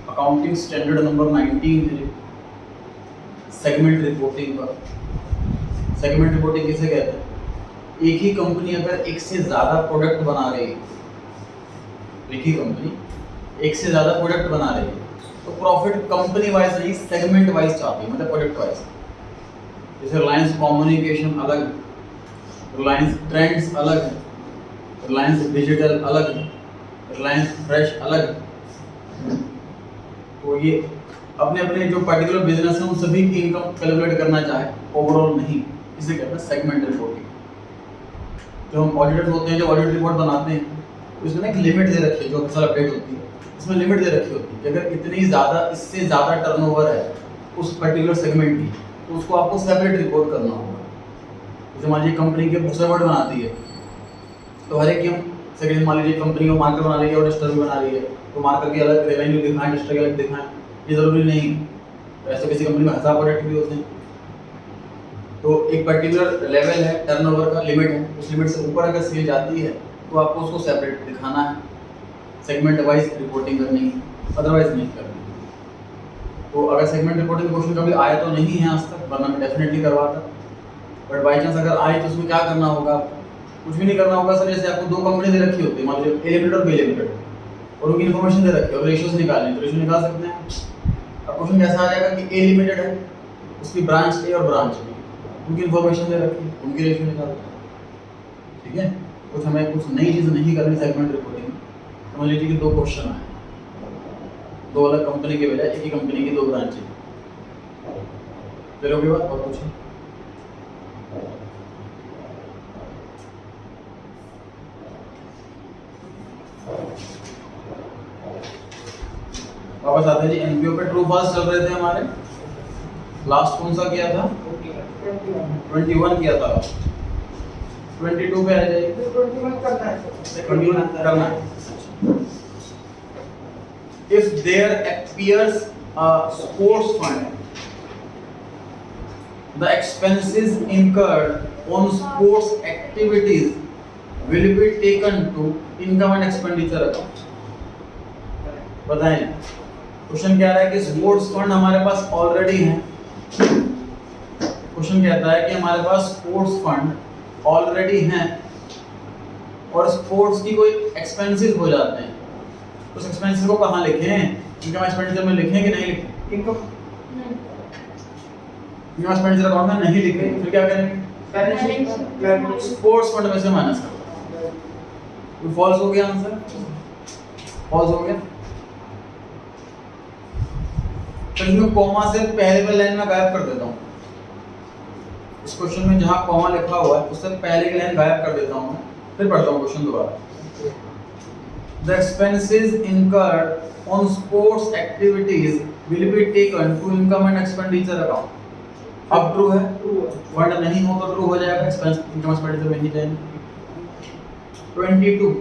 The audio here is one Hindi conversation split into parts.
अकाउंटिंग स्टैंडर्ड नंबर 19 है सेगमेंट रिपोर्टिंग पर। सेगमेंट रिपोर्टिंग किसे कहते हैं? एक ही कंपनी अगर एक से ज़्यादा प्रोडक्ट बना रही है, एक ही कंपनी एक से ज़्यादा प्रोडक्ट बना रही है तो प्रॉफिट कंपनी वाइज नहीं सेगमेंट वाइज चाहती है, मतलब प्रोडक्ट वाइज। जैसे रिलायंस कम्युनिकेशन अलग है, रिलायंस ट्रेंड्स अलग है, रिलायंस डिजिटल अलग है, रिलायंस फ्रेश अलग है। तो ये अपने अपने जो पर्टिकुलर बिजनेस है उन सभी की इनकम कैलकुलेट करना चाहे, ओवरऑल नहीं, इसे कहते हैं सेगमेंट रिपोर्टिंग। जो हम ऑडिटर्स होते हैं, जो ऑडिट रिपोर्ट बनाते हैं, उसमें एक लिमिट दे रखी है, जो फसल अपडेट होती है इसमें लिमिट दे रखी होती है कि अगर इतनी ज़्यादा इससे ज़्यादा टर्नओवर है उस पर्टिकुलर सेगमेंट की तो उसको आपको सेपरेट रिपोर्ट करना होगा। जैसे मान लीजिए कंपनी के बुक्स रिपोर्ट बनाती है तो हर एक की हम सेकेंड मान लीजिए कंपनी को मार्कर बना रही है और रजिस्टर भी बना रही है तो मार्कर के अलग रेवेन्यू दिखाएं, रजिस्टर के अलग दिखाएं, ये ज़रूरी नहीं। तो ऐसे किसी कंपनी में 1000 प्रोडक्ट भी होते हैं तो एक पर्टिकुलर लेवल है टर्नओवर का, लिमिट है, उस लिमिट से ऊपर अगर सेल जाती है तो आपको उसको सेपरेट दिखाना है, सेगमेंट वाइज रिपोर्टिंग करनी है, अदरवाइज नहीं करनी। तो अगर सेगमेंट रिपोर्टिंग क्वेश्चन कभी आया तो नहीं है आज तक, वरना मैं डेफिनेटली करवाता, बट बाई चांस अगर आए तो उसमें क्या करना होगा? कुछ भी नहीं करना होगा सर। जैसे आपको दो कंपनी दे रखी होती है, मान लीजिए ए लिमिटेड और बी लिमिटेड, और उनकी इन्फॉर्मेशन दे रखी है और रेशियोज निकालनी, तो रेशियो निकाल सकते हैं। अब क्वेश्चन कैसा आ जाएगा कि ए लिमिटेड है, उसकी ब्रांच ए और ब्रांच बी, उनकी इन्फॉर्मेशन दे रखी है, उनकी रेशियो निकाल, ठीक है। कुछ हमें कुछ नई चीज़ नहीं करनी सेगमेंट रिपोर्टिंग में। समझ लीजिए कि दो क्वेश्चन आए, दो अलग कंपनी के बजाय एक ही कंपनी की दो ब्रांचें, चलो के बाद और पूछिए। वापस आते हैं जी, एनपीओ पे ट्रू फॉल्स चल रहे थे हमारे। लास्ट कौन सा किया था? 21 किया था। 22 पे आ जाइए। 21 करना है। If there appears a sports fund, the expenses incurred on sports activities will be taken to income and expenditure account. बताएं, क्वेश्चन कह रहा है कि स्पोर्ट्स फंड हमारे पास ऑलरेडी है। क्वेश्चन कहता है कि हमारे पास स्पोर्ट्स फंड ऑलरेडी हैं और स्पोर्ट्स की कोई एक्सपेंसेस हो जाते हैं, उस एक्सपेंसेस को कहाँ लिखें? इनकम एक्सपेंडिचर में लिखें कि नहीं लिखें? इनकम एक्सपेंडिचर अकाउंट में नहीं लिखें, फिर क्या करेंगे? स्पोर्ट्स फंड में से माइनस करो। फॉल्स हो गया आंसर, फॉल्स हो गया। तो इसमें कॉमा से पहले वाली लाइन में गायब कर देता हूँ। इस क्वेश्चन में जहाँ कॉमा लिखा हुआ है उससे पहले की लाइन गायब कर देता हूँ, फिर पढ़ता हूँ क्वेश्चन दोबारा। The expenses incurred on sports activities will be taken to income and expenditure account. अब ट्रू है, फंड नहीं हो तो ट्रू हो जाएगा, एक्सपेंस इनकम एक्सपेंडिचर में ही जाएंगे। 22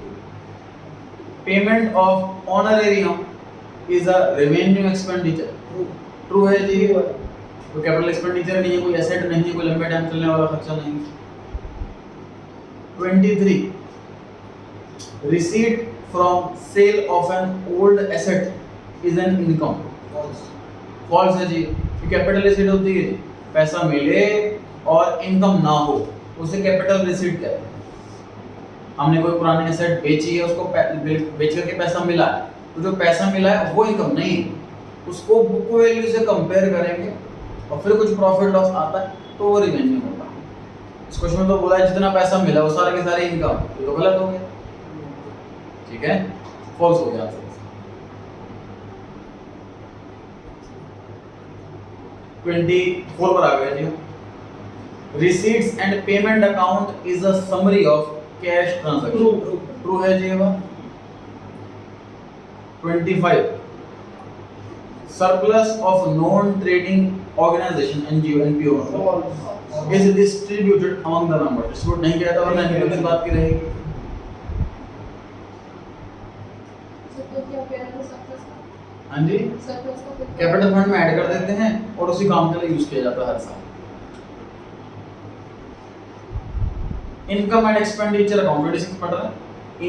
payment of honorarium is a revenue expenditure. True है जी, तो कैपिटल एक्सपेंडिचर नहीं है, कोई एसेट नहीं है, कोई लंबे टाइम चलने वाला खर्चा नहीं है। 23 receipt from sale of an old asset is an income. False है जी, कैपिटल रिसीट होती है, पैसा मिले और इनकम ना हो उसे कैपिटल रिसीट कहते हैं। हमने कोई पुरानी एसेट बेची है, उसको बेच करके पैसा मिला है, तो जो पैसा मिला है वो इनकम नहीं, उसको बुक वैल्यू से कंपेयर करेंगे और फिर कुछ प्रॉफिट लॉस आता है तो वो रिवेन्यू होगा। इस क्वेश्चन में तो बोला है जितना पैसा मिला वो सारे के सारे इनकम, ये तो गलत हो गया, ठीक है, फॉल्स हो गया आंसर। 24 पर आ गया जी। Receipts and payment account is a summary of cash transaction. True है जी। 25 surplus of non trading organization NGO NPO is distributed among the members। Distribute नहीं किया था और नहीं किस बात की रहेगी? हाँ जी, कैपिटल फंड में ऐड कर देते हैं और उसी काम के लिए यूज किया जाता है हर साल। इनकम एंड एक्सपेंडिचर अकाउंट 26 पढ़ रहा है।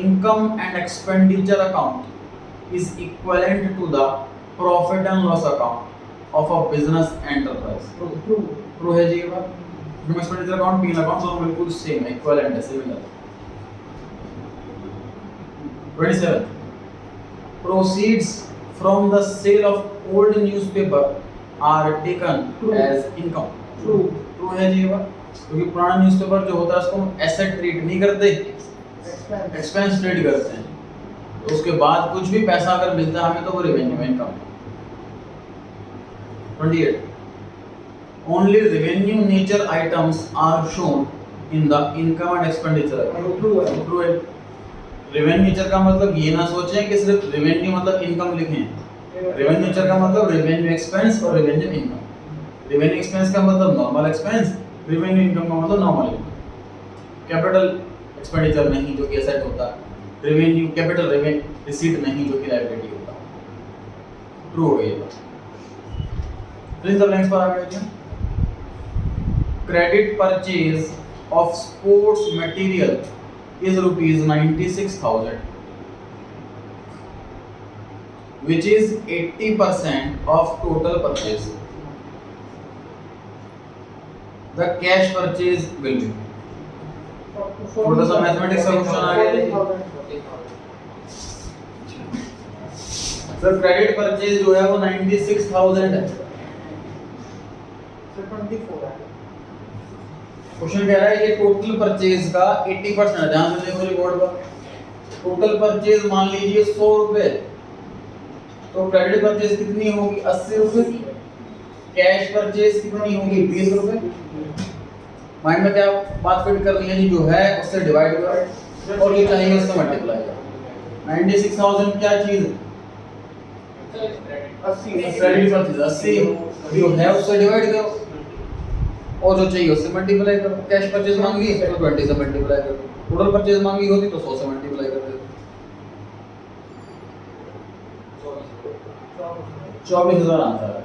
Income and expenditure account is equivalent to the profit and loss account of a business enterprise. True है जी ये बात। Income expenditure account P account दोनों बिल्कुल सेम है, इक्विवेलेंट है, similar. 27 proceeds from the sale of old newspaper are taken as income। True है जी ये बात, क्योंकि पुराना न्यूज़पेपर जो होता है उसको हम एसेट ट्रीट नहीं करते, एक्सपेंस ट्रीट करते हैं। तो उसके बाद कुछ भी पैसा अगर मिलता है हमें तो वो revenue income. 28 only revenue nature items are shown in the income and expenditure account। True है। रेवेन्यू नेचर का मतलब ये ना सोचें कि सिर्फ रेवेन्यू मतलब इनकम लिखें। रेवेन्यू नेचर का मतलब रेवेन्यू एक्सपेंस और रेवेन्यू इनकम। रेवेन्यू एक्सपेंस का मतलब नॉर्मल एक्सपेंस, रेवेन्यू इनकम का मतलब नॉर्मल इनकम। कैपिटल एक्सपेंडिचर नहीं जो कि एसेट होता है, रेवेन्यू कैपिटल रेवेन्यू रिसीट नहीं जो कि लायबिलिटी होता है। ट्रू हो गई ये बात। फिल इन द ब्लैंक्स पर आ गए। Credit purchase of sports material is rupees 96,000, which is 80% of total purchase. The cash purchase will be, थोड़ा सा मैथमेटिक्स का क्वेश्चन आ गया। सर क्रेडिट परचेज जो है वो 96,000 है। क्वेश्चन कह रहा है ये टोटल परचेज का 80% है। ध्यान से देखो रिकॉर्ड पर, टोटल परचेज मान लीजिए 100 रुपए, तो क्रेडिट परचेज कितनी होगी 80 रुपए, कैश परचेज कितनी होगी 20 रुपए। माइंड में क्या बात फिट करनी है जी, जो है उससे डिवाइड करो और जो चाहिए उससे मल्टीप्लाई करो। 96,000 क्या चीज है, 80 क्रेडिट परचेज 80 जो है उससे डिवाइड करो और जो चाहिए उससे मल्टीप्लाई करो। कैश परचेज मांगी तो 20 से मल्टीप्लाई करो, टोटल परचेज मांगी होती तो 100 से मल्टीप्लाई कर देते। 24,000 आंसर है।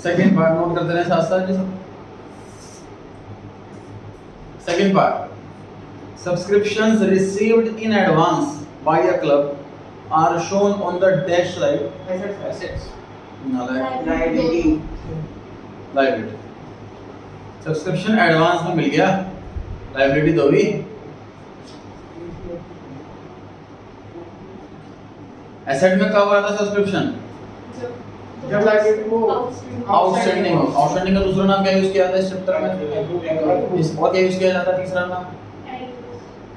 सेकंड पार्ट नोट करते रहे साथ साथ जी सब। Second part, subscriptions received in advance by a club are shown on the dash slide। assets liability subscription advance में मिल गया, लायबिलिटी तो भी। एसेट में कब आता है सब्सक्रिप्शन, जब लायबिलिटी को आउटस्टैंडिंग हो। आउटस्टैंडिंग का दूसरा नाम क्या यूज किया जाता है इस चैप्टर में, इस और क्या यूज किया जाता है तीसरा नाम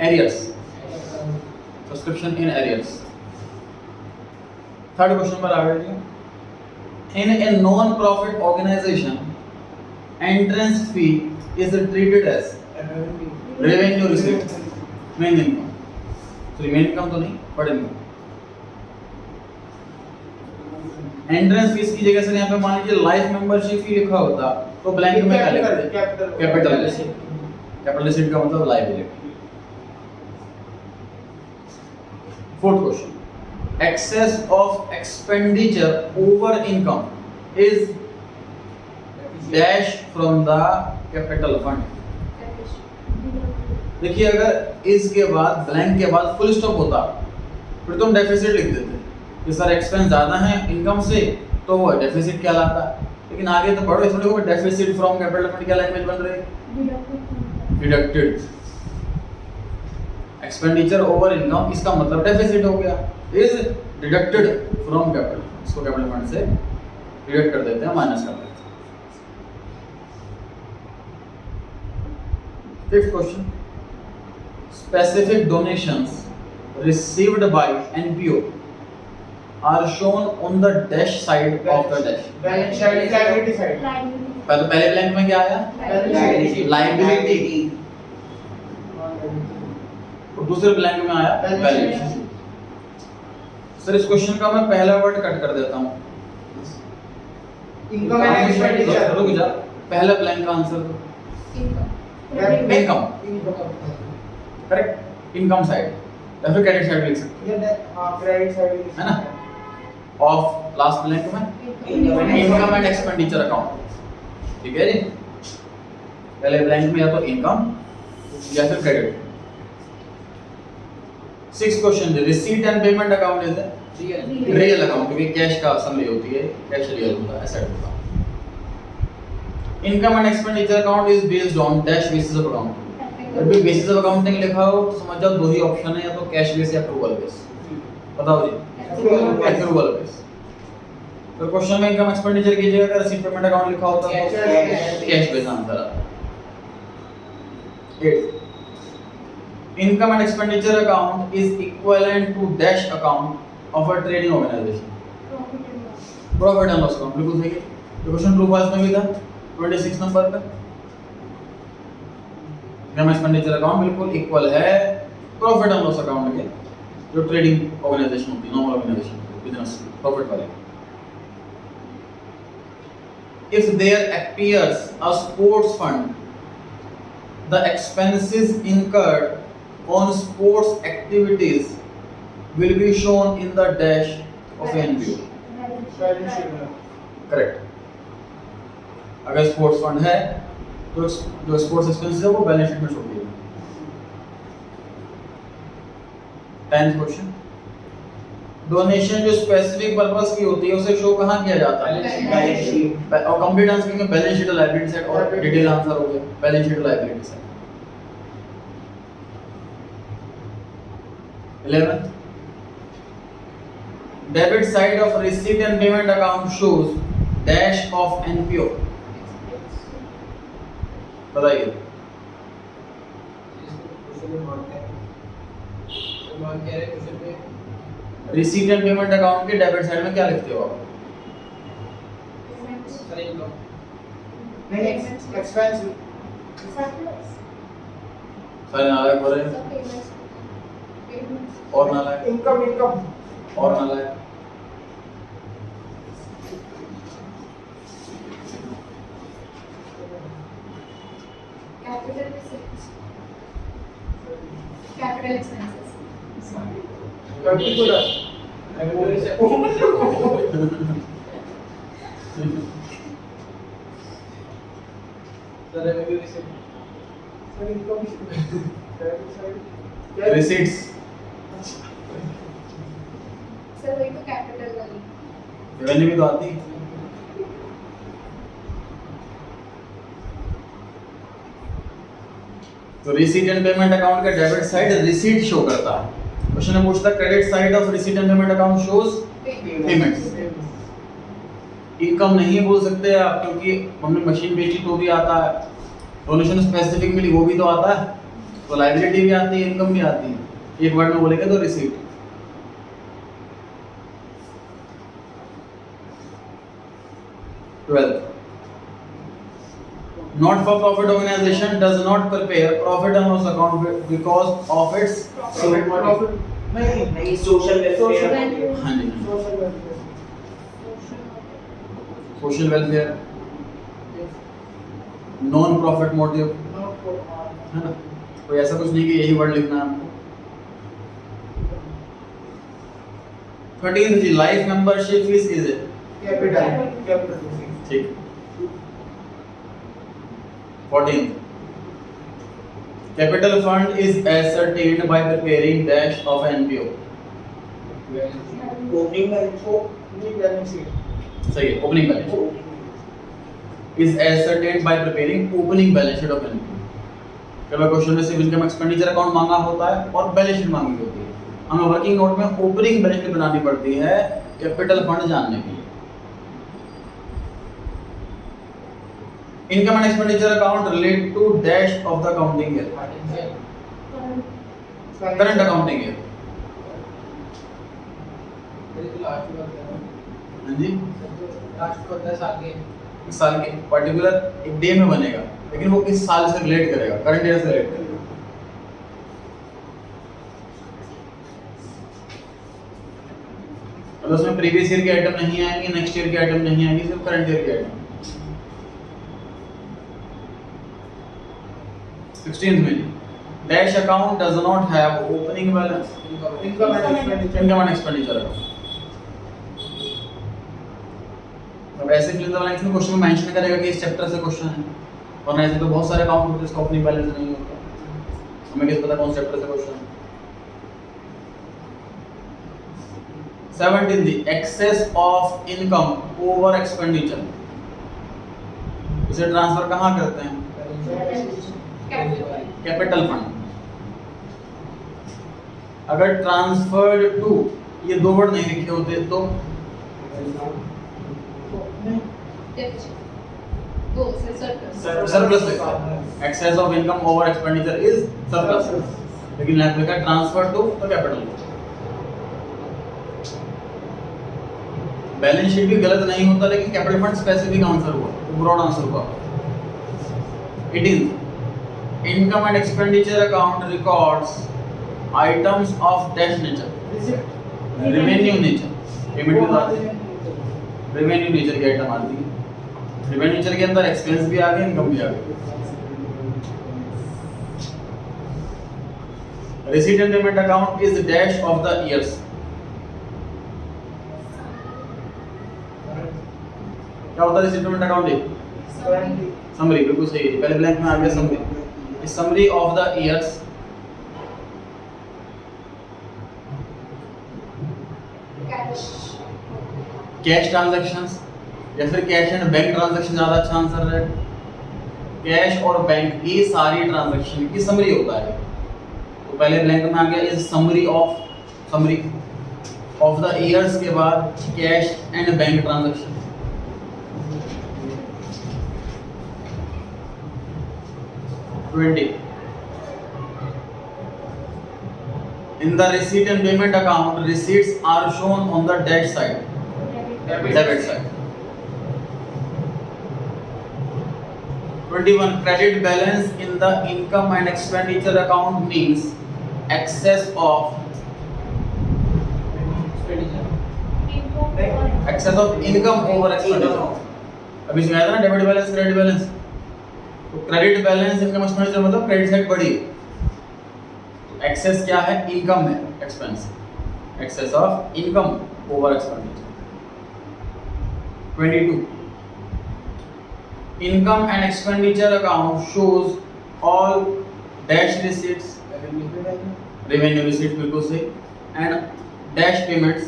arrears, subscription in arrears. Third question पर आ गए जी। In a non profit organisation entrance fee is treated as revenue received, main income. Sorry main income तो नहीं बट इनकम। एंट्रेंस फीस की जगह से यहाँ पे मान लीजिए लाइफ मेंबरशिप फी लिखा होता तो ब्लैंक में क्या लिखते, कैपिटल रिसीट। कैपिटल रिसीट का मतलब liability. Fourth question, excess of expenditure over income is dash from the capital fund। देखिए अगर इसके बाद ब्लैंक के बाद फुल स्टॉप होता फिर तुम डेफिसिट लिख देते कि सर एक्सपेंस ज्यादा है इनकम से तो वो डेफिसिट कहलाता। लेकिन आगे तो पढ़ो थोड़ी, वो डेफिसिट फ्रॉम कैपिटल फंड क्या लैंग्वेज बन रही है, डिडक्टेड। एक्सपेंडिचर ओवर इनकम इसका मतलब डेफिसिट हो गया, इज डिडक्टेड फ्रॉम कैपिटल। इसको कैपिटल फंड से डिडक्ट कर देते हैं, माइनस कर देते हैं। Fifth question, specific donations received by NPO are shown on the dash side of the dash. Balance sheet liability side. पहले ब्लैंक में क्या आया, लायबिलिटी, और दूसरे ब्लैंक में आया बैलेंस शीट। सर इस क्वेश्चन का मैं पहला वर्ड कट कर देता हूँ, इनकम एंड एक्सपेंडिचर। रुक जा, पहला ब्लैंक का answer income, correct. Income side या फिर क्रेडिट साइड लिख सकते हैं, हां क्रेडिट साइड है ना। ऑफ लास्ट ब्लैंक में इनकम एंड एक्सपेंडिचर अकाउंट, ठीक है जी। पहले ब्लैंक में या तो इनकम या फिर credit. Six question, receipt and payment account is real account, क्योंकि कैश का समरी होती है, कैश रियल होता है, एसेट होता है। Income and expenditure account is based on dash basis of accounting. जब भी बेसिस ऑफ अकाउंटिंग लिखा हो तो समझ जाओ दो ही ऑप्शन है, या तो कैश बेस या अप्रूवल बेस। बताओ जी, अप्रूवल बेस। तो क्वेश्चन में इनकम एक्सपेंडिचर कीजिएगा, अगर रिसीट पेमेंट अकाउंट लिखा होता तो कैश बेस आंसर आता। 8 income and expenditure account is equivalent to dash account of a trading organisation. Profit and loss account बिल्कुल सही है। तो क्वेश्चन ट्रू फॉल्स में भी था 26 नंबर पे। इनकम एक्सपेंडिचर अकाउंट बिल्कुल इक्वल है प्रॉफिट एंड लॉस अकाउंट के, जो ट्रेडिंग ऑर्गेनाइजेशन होती है, नॉर्मल ऑर्गेनाइजेशन बिजनेस प्रॉफिट वाले। If there appears a sports fund, the expenses incurred on sports activities will be shown in the dash of NPO. Correct. अगर स्पोर्ट्स फंड है तो जो स्पोर्ट्स एक्सपेंसेस है वो बैलेंस शीट में शो किया। 10th क्वेश्चन, डोनेशन जो स्पेसिफिक पर्पस की होती है उसे शो कहाँ किया जाता है? Balance sheet. और कंप्लीट आंसर में बैलेंस शीट और लायबिलिटी साइड, और डिटेल आंसर हो गया बैलेंस शीट और liability side. 11th, debit side of receipt and payment account shows dash of NPO. बताइए। रिसीट एंड पेमेंट अकाउंट के डेबिट साइड में क्या लिखते हो आप? नहीं, एक्सपेंस। सारे नालायक हो रहे हैं और नालायक इनकम और नालायक। Capital expenses. Particular receipts sir वही तो कैपिटल वाली। रेवेन्यू भी तो आती है। तो रिसीट एंड पेमेंट अकाउंट का डेबिट साइड रिसीट शो करता है। क्वेश्चन में पूछता credit side of receipt and payment account shows payments. Income नहीं बोल सकते आप, क्योंकि हमने मशीन बेची तो भी आता है, डोनेशन स्पेसिफिक मिली वो भी तो आता है, तो लायबिलिटी भी आती है, इनकम भी आती है। एक वर्ड में बोलेंगे तो receipt. Not for profit organization does not prepare profit and loss account because of its नहीं सोशल वेलफेयर। हाँ जी social welfare. Social welfare, non profit motive, है ना? कोई ऐसा कुछ नहीं कि यही वर्ड लिखना है आपको। 13th जी, life membership fees is capital. ठीक। 14th, capital fund is ascertained by preparing dash of NPO. Opening balance sheet. सही है, opening balance is ascertained by preparing opening balance sheet of NPO। कई बार क्वेश्चन में सिर्फ इनकम एक्सपेंडिचर अकाउंट मांगा होता है और बैलेंस शीट मांगी होती है, हमें वर्किंग नोट में ओपनिंग बैलेंस शीट बनानी पड़ती है कैपिटल फंड जानने के लिए। Income and expenditure account relate to dash of the accounting year, current accounting year. हाँ जी, साल के पर्टिकुलर एक डे में बनेगा, लेकिन वो किस साल से रिलेट करेगा, करंट ईयर से रिलेट करेगा। मतलब उसमें प्रीवियस ईयर के आइटम नहीं आएंगे, नेक्स्ट ईयर के आइटम नहीं आएंगे, सिर्फ करंट ईयर के आइटम। 16th में dash account does not have opening balance, income and expenditure. Income and expenditure account. अब ऐसे फिल द ब्लैंक्स में क्वेश्चन में मेंशन करेगा कि इस चैप्टर से क्वेश्चन है, वरना ऐसे तो बहुत सारे अकाउंट होते हैं जिसका ओपनिंग बैलेंस नहीं होता, हमें कैसे पता कौन से चैप्टर से क्वेश्चन है। 17 the excess of income over expenditure, इसे ट्रांसफर कहाँ करते हैं? Capital capital fund. अगर ट्रांसफर्ड टू, ये दो वर्ड नहीं लिखे होते तो डेफिसिट वो से सरप्लस सरप्लस लिखा है। Excess of income over expenditure is surplus, लेकिन यहाँ पे लिखा ट्रांसफर टू तो कैपिटल। बैलेंस शीट भी गलत नहीं होता, लेकिन कैपिटल फंड स्पेसिफिक आंसर हुआ, ब्रॉड आंसर हुआ। 18 income and expenditure account records items of dash nature, revenue nature, payment भी आती है, रेवेन्यू नेचर की आइटम आती है। रेवेन्यू नेचर के अंदर एक्सपेंस भी आ गए, इनकम भी आ गई। Receipt and payment account is dash of the years, क्या होता है रिसीट पेमेंट अकाउंट? समरी, बिल्कुल सही है, पहले ब्लैंक में आ गया summary. Summary of the years cash transactions या फिर कैश एंड बैंक ट्रांजैक्शन ज्यादा अच्छा आंसर है। कैश और बैंक की सारी ट्रांजैक्शन की समरी होता है। तो पहले ब्लैंक में आ गया is summary of the years के बाद cash and bank transaction. In the receipt and payment account, receipts are shown on the dash side, debit side. 21 credit balance in the income and expenditure account means excess of income over expenditure. अभी सिखाया था ना डेबिट बैलेंस क्रेडिट बैलेंस। तो क्रेडिट बैलेंस इनकम एक्सपेंडिचर मतलब क्रेडिट साइड बढ़ी, एक्सेस क्या है? इनकम है, expense, excess of income over expenditure. 22 income and expenditure account shows all dash receipts, revenue receipt बिल्कुल सही, and dash payments,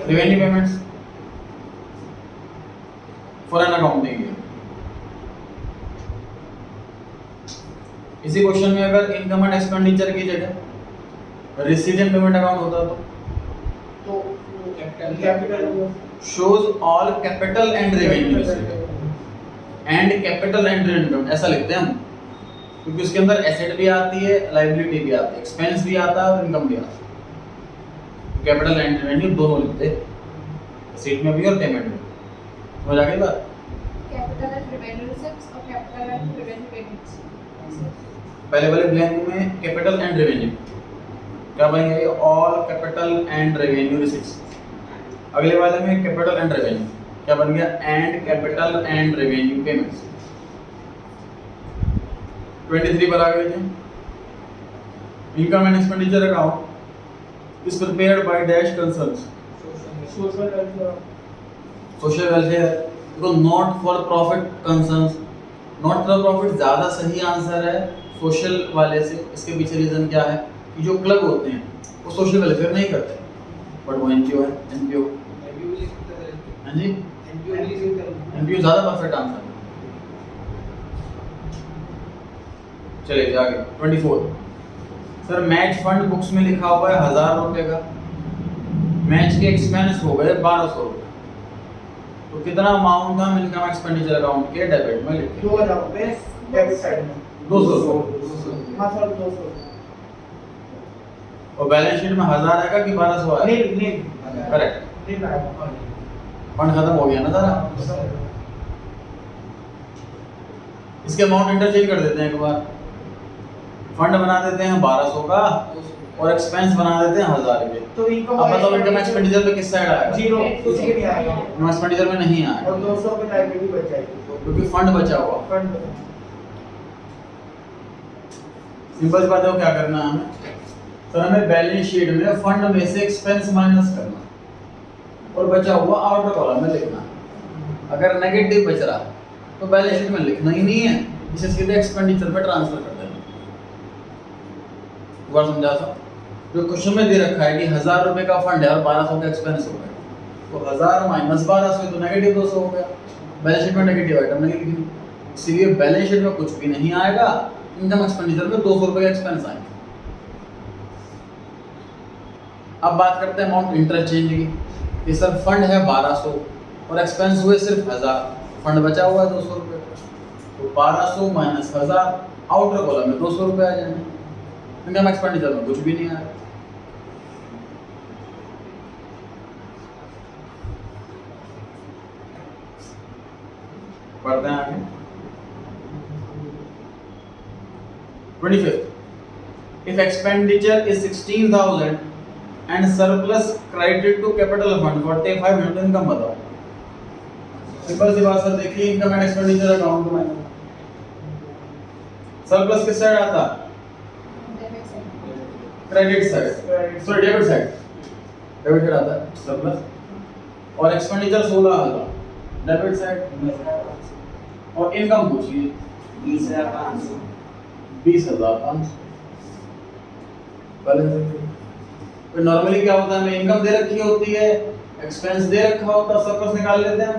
revenue payments for an accounting year. इसी क्वेश्चन में अगर इनकम एंड एक्सपेंडिचर की जगह रिसीट एंड पेमेंट अकाउंट होता तो capital shows all capital and revenue and capital and revenue, ऐसा लिखते हैं हम, क्योंकि उसके अंदर एसेट भी आती है, लायबिलिटी भी आती है, एक्सपेंस भी आता है और इनकम भी आता है। कैपिटल एंड रेवेन्यू दोनों लिखते हैं, रिसीट में भी और पेमेंट में। समझ आ गई बात? कैपिटल एंड रेवेन्यू रिसीट्स और कैपिटल एंड रेवेन्यू पेमेंट्स। पहले वाले ब्लैंक में कैपिटल एंड रेवेन्यू क्या बनेगा? ये all capital and revenue receipts. अगले वाले में कैपिटल एंड रेवेन्यू क्या बन गया? And capital and revenue payments. 23 पर आ गए थे। Income and expenditure account is prepared by dash concerns, social welfare, देखो not for profit concerns, not for profit ज्यादा सही आंसर है सोशल वाले से। इसके पीछे रीजन क्या है कि जो क्लब होते हैं वो सोशल वेलफेयर नहीं करते, बट वो एनजीओ है। एनपीओ, हाँ जी, एनपीओ ज्यादा परफेक्ट आंसर है। चलिए आगे 24। सर मैच फंड बुक्स में लिखा हुआ है 1000 रुपए का, मैच के एक्सपेंस हो गए 1200 रुपए, तो कितना अमाउंट था इनकम एक्सपेंडिचर अकाउंट के डेबिट में लिखे? 2000 रुपए डेबिट साइड में, 200 रुपए। हाँ सर 200। और बैलेंस शीट में 1000 आएगा कि 1200 आएगा? नहीं करेक्ट, नहीं आएगा। फंड खत्म हो गया ना सारा। इसके अमाउंट इंटरचेंज कर देते हैं एक बार, फंड बना देते हैं 1200 का और एक्सपेंस बना देते हैं 1000 के। तो इनकम अब बताओ इनकम एक्सपेंडिचर पे किस साइड आएगा? जीरो, कुछ भी नहीं आएगा इनकम एक्सपेंडिचर में नहीं आएगा और 200 पे लायबिलिटी बच जाएगी, क्योंकि फंड बचा हुआ। फंड। सिंपल सी बात है, क्या करना है हमें? सर हमें बैलेंस शीट में फंड में से एक्सपेंस माइनस करना और बचा हुआ आउटर कॉलम में लिखना। अगर नेगेटिव बच रहा तो बैलेंस शीट में लिखना ही नहीं है, इसे सीधे एक्सपेंडिचर पे ट्रांसफर कर देना। बार समझा था? जो क्वेश्चन में दे रखा है कि 1000 रुपए का फंड है और 1200 का एक्सपेंस हो गया, तो 1000 माइनस 1200 तो नेगेटिव 200 हो गया। बैलेंस शीट में नेगेटिव आइटम नहीं लिखनी, इसलिए बैलेंस शीट में कुछ भी नहीं आएगा, इनकम एक्सपेंडिचर में 200 रुपए का एक्सपेंस आएंगे। अब बात करते हैं अमाउंट इंटरचेंज की। ये सर फंड है 1200 और एक्सपेंस हुए सिर्फ 1000, फंड बचा हुआ है 200 रुपए, तो 1200 माइनस 1000 आउटर कॉलम में 200 रुपए आ जाएंगे, इनकम एक्सपेंडिचर में कुछ भी नहीं आया। पढ़ते हैं आगे। 25th, if expenditure is 16,000 and surplus credited to capital fund 45 तो इनकम बताओ। सिंपल सी बात सर, देखिए इनकम एंड एक्सपेंडिचर अकाउंट में सरप्लस किस साइड आता? Credit side, sorry debit side, debit side आता है सरप्लस, और एक्सपेंडिचर 16,000 डेबिट साइड, और इनकम पूछिए 20,500 20,500 बैलेंस। तो नॉर्मली क्या होता है, हमें इनकम दे रखी होती है, एक्सपेंस दे रखा होता है, सरप्लस निकाल लेते हैं,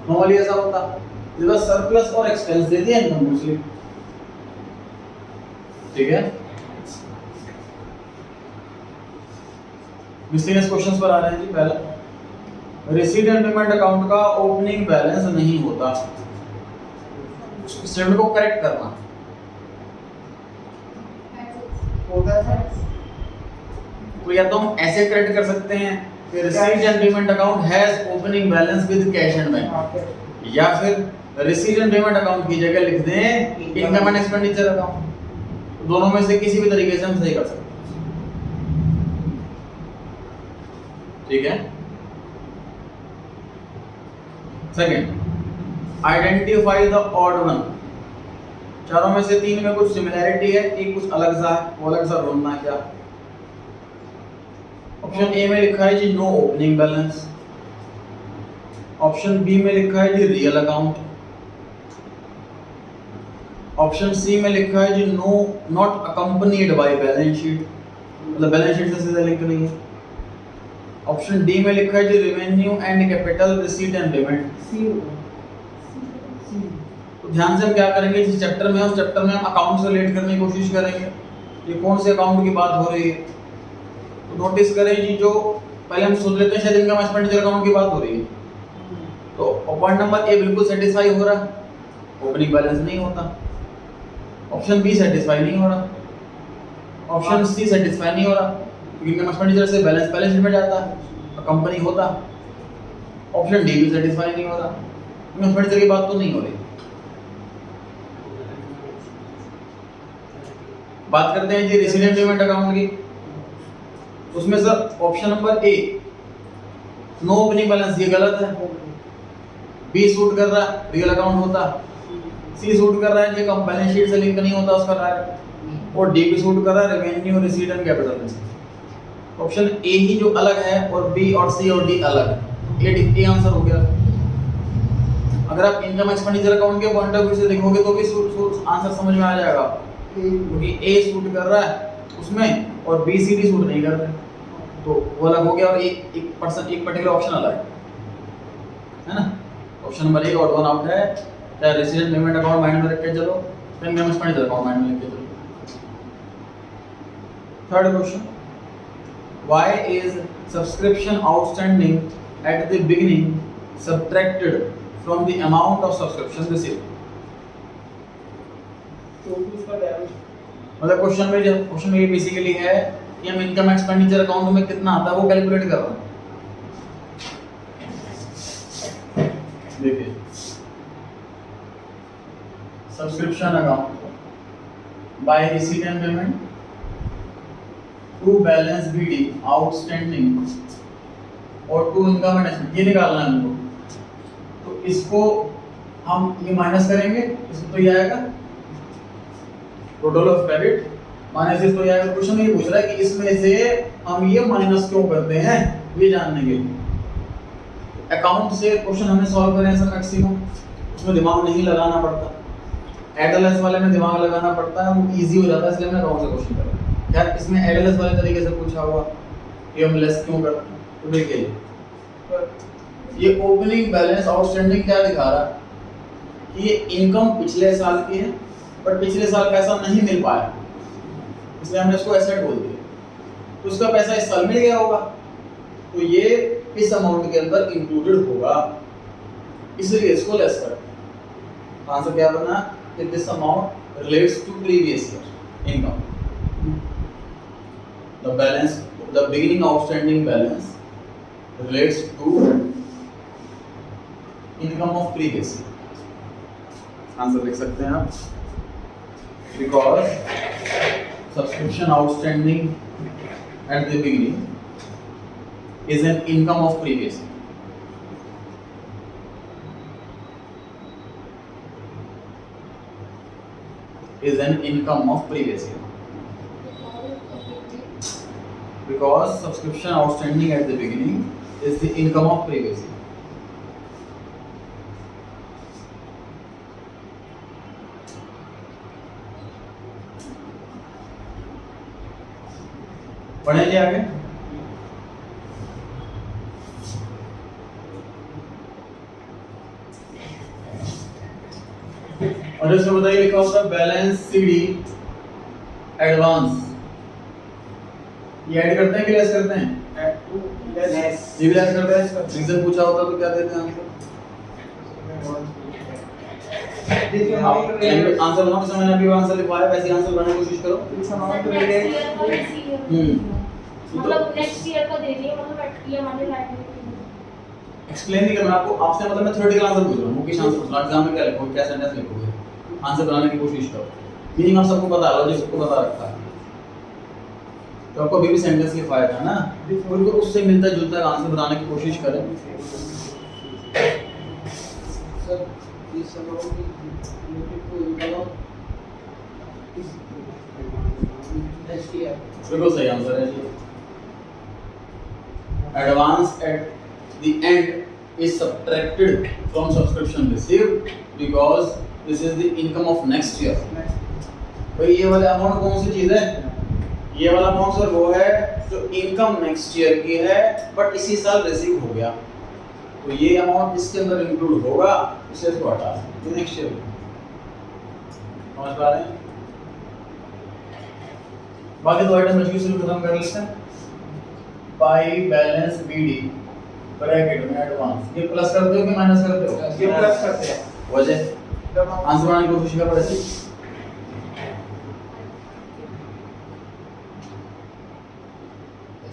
नॉर्मली ऐसा होता है। बस सरप्लस और एक्सपेंस दे दिया, इनकम पूछ ली, ठीक है। मिसलेनियस क्वेश्चंस पर आ रहे हैं जी। पहला, रिसीट एंड पेमेंट अकाउंट का ओपनिंग बैलेंस नहीं होता, स्टेटमेंट को करेक्ट करना होता है। तो या तो हम ऐसे करेक्ट कर सकते हैं कि receipt and payment account has opening balance with cash and bank, या फिर रिसीट एंड पेमेंट अकाउंट की जगह लिख दें इनकम एंड एक्सपेंडिचर अकाउंट। दोनों में से किसी भी तरीके से हम सही कर सकते हैं, ठीक है। Second, identify the odd one. चारों में से तीन में कुछ सिमिलैरिटी है, एक कुछ अलग सा है, वो अलग सा ढूंढना क्या। ऑप्शन ए में लिखा है जी no opening balance, option B में लिखा है जी रियल अकाउंट, ऑप्शन सी में लिखा है जी no not accompanied by balance sheet, मतलब बैलेंस शीट से सीधा लिंक नहीं है, ऑप्शन डी में लिखा है जी revenue and capital receipt and payment. तो ध्यान से हम क्या करेंगे, जिस चैप्टर में उस चैप्टर में हम अकाउंट से रिलेट करने की कोशिश करेंगे। ये कौन से अकाउंट की बात हो रही है, तो नोटिस करें जी, जो पहले हम सोच लेते हैं शायद इनकम एक्सपेंडिचर अकाउंट की बात हो रही है, तो पॉइंट नंबर ए बिल्कुल सेटिस्फाई हो रहा है, ओपनिंग बैलेंस नहीं होता। ऑप्शन बी सेटिस्फाई नहीं हो रहा, ऑप्शन सी सेटिस्फाई नहीं हो रहा, इनकम एक्सपेंडिचर से बैलेंस शीट में जाता है, कंपनी होता। ऑप्शन डी भी सेटिस्फाई नहीं हो रहा, इनकम एक्सपेंडिचर की बात तो नहीं हो रही। बात करते हैं जी रिसीट एंड पेमेंट अकाउंट की। उसमें sir option number A no opening balance ये गलत है, बी सूट कर रहा है, रियल अकाउंट होता, सी सूट कर रहा है ये कम बैलेंस शीट से लिंक नहीं होता उसका डायरेक्ट, और डी भी सूट कर रहा है रेवेन्यू रिसीट एंड कैपिटल में से। ऑप्शन ए ही जो अलग है और बी और सी और डी अलग है, ए आंसर हो गया। अगर आप इनकम एक्सपेंडिचर अकाउंट के पॉइंट ऑफ व्यू से देखोगे तो भी आंसर समझ में आ जाएगा, क्योंकि ए सूट कर रहा है उसमें और बी सी डी सूट नहीं कर रहे, तो वो अलग हो गया, और एक पर्टिकुलर ऑप्शन अलग है ना। ऑप्शन नंबर ए ऑड वन आउट है, चाहे receipt and payment account mind में रख के चलो, इनकम एक्सपेंडिचर अकाउंट माइंड में रख के चलो। Third question, why is subscription outstanding at the beginning subtracted from the amount of subscription received? मतलब क्वेश्चन में ये बेसिकली है कि हम इनकम एक्सपेंडिचर अकाउंट में कितना आता है वो कैलकुलेट कर रहे हैं। देखिए subscription account by receipt and payment to balance BD outstanding और टू इनकम एंड एक्सपेंस, ये निकालना है हमको। तो इसको हम ये माइनस करेंगे, इसको तो ये आएगा टोटल ऑफ क्रेडिट माइनस इसको ये आएगा। क्वेश्चन ये पूछ रहा है कि इसमें से हम ये माइनस क्यों करते हैं, ये जानने के लिए। अकाउंट से क्वेश्चन हमें सॉल्व करने से मैक्सिमम उसमें दिमाग नहीं लगाना पड़ता, एडल्स वाले में दिमाग लगाना पड़ता है, वो इजी हो जाता है, इसलिए हमने अकाउंट से क्वेश्चन करा। क्या इसमें एडलेस वाले तरीके से पूछा हुआ कि हम लेस क्यों करते हैं? तो देखिए ये ओपनिंग बैलेंस आउटस्टैंडिंग क्या दिखा रहा है कि ये इनकम पिछले साल की है बट पिछले साल पैसा नहीं मिल पाया, इसलिए हमने इसको एसेट बोल दिया। तो उसका पैसा इस साल मिल गया होगा, तो ये इस अमाउंट के अंदर इंक्लूडेड होगा, इसलिए इसको लेस करते हैं। आंसर क्या बना कि this amount relates to previous year income. The balance, the beginning outstanding balance relates to income of previous year. Answer लिख सकते हैं आप, because subscription outstanding at the beginning is an income of previous year. Is an income of previous year. Because subscription outstanding at the beginning is the income of previous year. पढ़ेंगे आगे। और इसमें बताइए लिखा होता है बैलेंस सीडी एडवांस, ये ऐड करते हैं कि लेस करते हैं? लेस। ये भी लेस करते हैं। रीजन पूछा होता तो क्या देते हैं आंसर? आंसर बनाओ, जैसे मैंने अभी आंसर लिखवाया वैसे आंसर बनाने की कोशिश करो। मतलब नेक्स्ट ईयर का दे दिए, मतलब ये हमारे लाइब्रेरी एक्सप्लेन नहीं करना आपको, आपसे मतलब मैं थ्योरेटिकल आंसर पूछ रहा हूं, मुकेश आंसर पूछ रहा हूं। एग्जाम में क्या लिखोगे, क्या सेंटेंस लिखोगे, आंसर बनाने की कोशिश करो। मीनिंग आप सबको पता है, लॉजिक सबको पता रखा है, तो आपको अभी भी सेंटेंस लिखवाया था ना, बिल्कुल उससे मिलता जुलता आंसर बनाने की कोशिश करें। सर इस अमाउंट की इनकम नेक्स्ट ईयर, बिल्कुल सही आंसर है जी। Advance at the end is subtracted from subscription received because this is the income of next year. भाई ये वाला अमाउंट कौन सी चीज है? ये वाला अमाउंट सर वो है जो इनकम नेक्स्ट ईयर की है बट इसी साल रिसीव हो गया, तो ये अमाउंट इसके अंदर इंक्लूड होगा, इसे इसको हटा दें, ये नेक्स्ट ईयर समझ पा रहे हैं? बाकी दो आइटम बच गए, सिर्फ खत्म कर लेते हैं। पाई बैलेंस बीडी ब्रैकेट में एडवांस, ये प्लस करते हो कि माइनस करते हो? ये प्लस करते हैं। वजह आंसर बनाने की कोशिश कर रहे थे।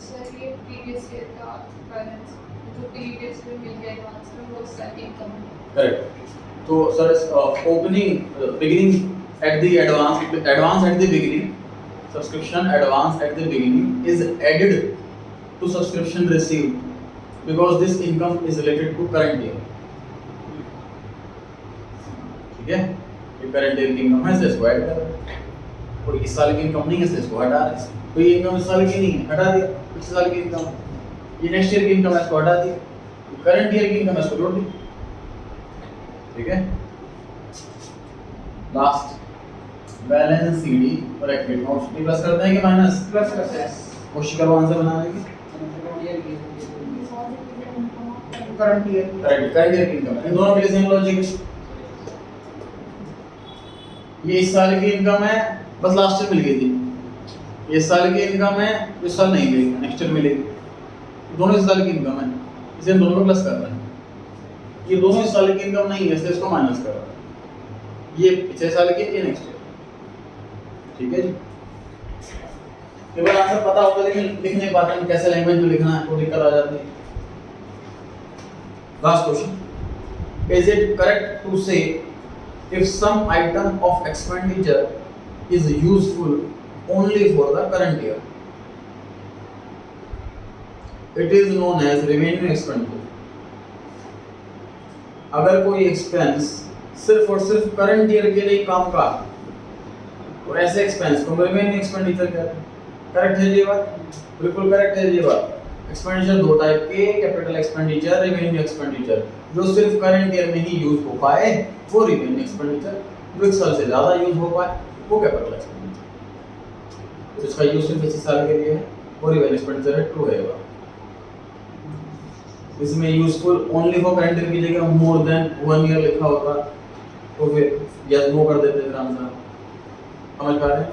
सर ये प्रीवियस ईयर का बैलेंस जो प्रीवियस में मिल गया एडवांस में वो सारी इनकम है। करेक्ट। तो sir opening beginning at the advance at the beginning, subscription advance at the beginning is added to subscription received because this income is related to current year। ठीक है, ये करंट ईयर की इनकम है, इसलिए इसको ऐड कर रहे हैं। कोई इस साल की इनकम नहीं है इसलिए इसको हटा रहे हैं। तो ये इनकम इस साल की नहीं है, हटा दिया। पिछले साल की इनकम, ये नेक्स्ट ईयर की इनकम है, इसको हटा दिया। करंट ईयर की इनकम है, इसको जोड़ दी। ठीक है, लास्ट बैलेंस सीडी ब्रैकेट में प्लस करते हैं कि माइनस? प्लस करते हैं। कोशिश करो आंसर बनाने की। करंट ईयर करंट ईयर की इनकम, इन दोनों के लिए सेम लॉजिक है। ये इस साल की इनकम है, बस लास्ट ईयर मिल गई थी। ये इस साल की इनकम है, इस साल नहीं मिलेगी, नेक्स्ट ईयर मिलेगी। दोनों इस साल की इनकम है, इसे दोनों को प्लस कर रहे हैं। ये दोनों इस साल की इनकम नहीं है, इसलिए इसको माइनस कर रहे हैं। ये पिछले साल की, ये नेक्स्ट ईयर। ठीक है जी, केवल आंसर पता होता लेकिन लिख नहीं पाते हैं, कैसे लैंग्वेज में लिखना है वो दिक्कत आ जाती है। Last question. Is it correct to say if some item of expenditure is useful only for the current year, it is known as revenue expenditure? अगर कोई एक्सपेंस सिर्फ और सिर्फ करंट ईयर के लिए काम का, तो ऐसे एक्सपेंस को रेवेन्यू एक्सपेंडिचर कहते हैं। करेक्ट है ये बात? बिल्कुल करेक्ट है ये बात। एक्सपेंडिचर दो टाइप के, कैपिटल एक्सपेंडिचर, रेवेन्यू एक्सपेंडिचर। जो सिर्फ करंट ईयर में ही यूज हो पाए वो रेवेन्यू एक्सपेंडिचर, जो एक साल से ज्यादा यूज हो पाए वो कैपिटल एक्सपेंडिचर। तो इसका यूज सिर्फ इसी साल के लिए है और इवन एक्सपेंडिचर है ट्रू रहेगा। इसमें useful only for current year की जगह मोर देन 1 ईयर लिखा होता तो फिर यस नो कर देते फिर आंसर। समझ पा रहे हैं?